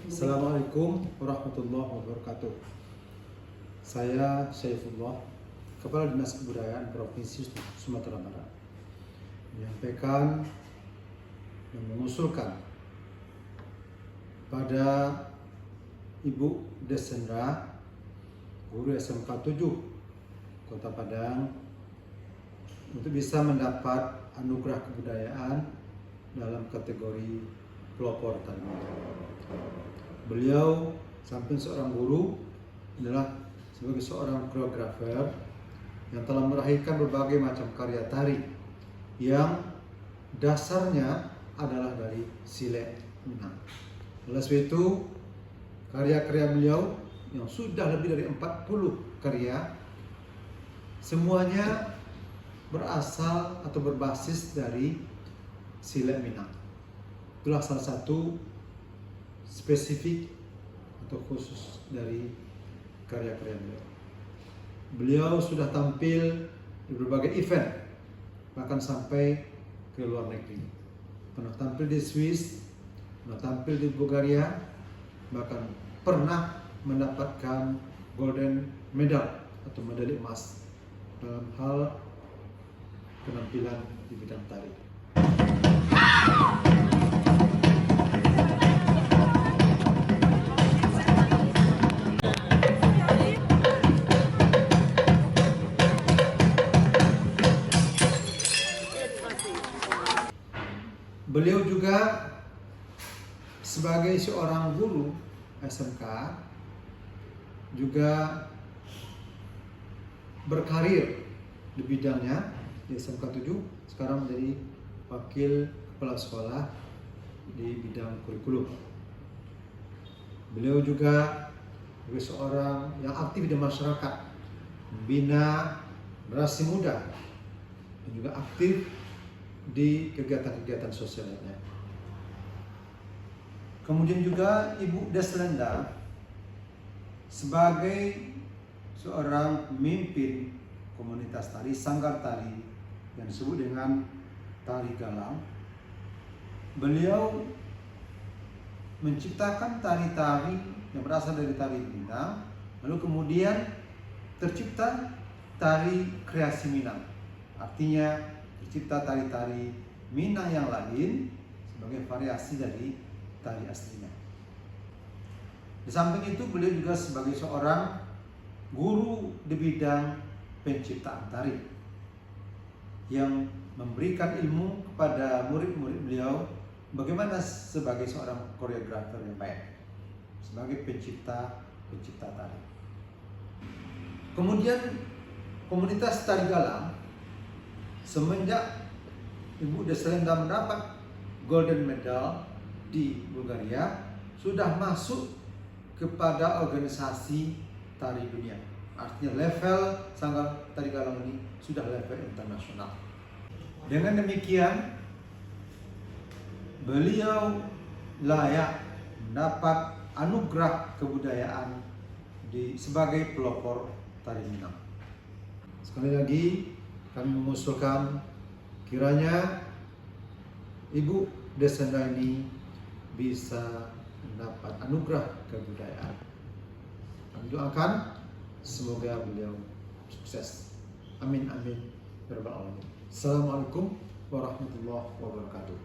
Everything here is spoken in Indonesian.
Assalamualaikum warahmatullahi wabarakatuh. Saya Syaifullah, Kepala Dinas Kebudayaan Provinsi Sumatera Barat, menyampaikan dan mengusulkan pada Ibu Desendra, Guru SMK 7 Kota Padang, untuk bisa mendapat anugerah kebudayaan dalam kategori pelopor tari. Beliau samping seorang guru adalah sebagai seorang koreografer yang telah melahirkan berbagai macam karya tari yang dasarnya adalah dari silet Minang. Oleh sebab itu, karya-karya beliau yang sudah lebih dari 40 karya semuanya berasal atau berbasis dari silet Minang. Itulah salah satu spesifik atau khusus dari karya-karya beliau. Beliau sudah tampil di berbagai event, bahkan sampai ke luar negeri. Pernah tampil di Swiss, pernah tampil di Bulgaria, bahkan pernah mendapatkan golden medal atau medali emas dalam hal penampilan di bidang tari. Beliau juga sebagai seorang guru SMK juga berkarir di bidangnya di SMK 7, sekarang menjadi wakil kepala sekolah di bidang kurikulum. Beliau juga sebagai seorang yang aktif di masyarakat, membina generasi muda dan juga aktif di kegiatan-kegiatan sosial lainnya. Kemudian juga Ibu Deslenda sebagai seorang pemimpin komunitas tari, sanggar tari yang disebut dengan Tari Galang. Beliau menciptakan tari-tari yang berasal dari tari Minang, lalu kemudian tercipta tari kreasi Minang. Artinya tercipta tari-tari Minang yang lain sebagai variasi dari tari aslinya. Di samping itu, beliau juga sebagai seorang guru di bidang penciptaan tari yang memberikan ilmu kepada murid-murid beliau bagaimana sebagai seorang koreografer yang baik, sebagai pencipta tari. Kemudian komunitas Tari Galang semenjak Ibu Deslenda mendapat golden medal di Bulgaria sudah masuk kepada organisasi tari dunia. Artinya level sanggar Tari Galang ini sudah level internasional. Dengan demikian, beliau layak mendapat anugerah kebudayaan sebagai pelopor tari Minang. Sekali lagi, kami mengusulkan kiranya Ibu Desendra ini bisa mendapat anugerah kebudayaan. Kami doakan semoga beliau sukses. Amin amin ya rabbal alamin. Assalamualaikum warahmatullahi wabarakatuh.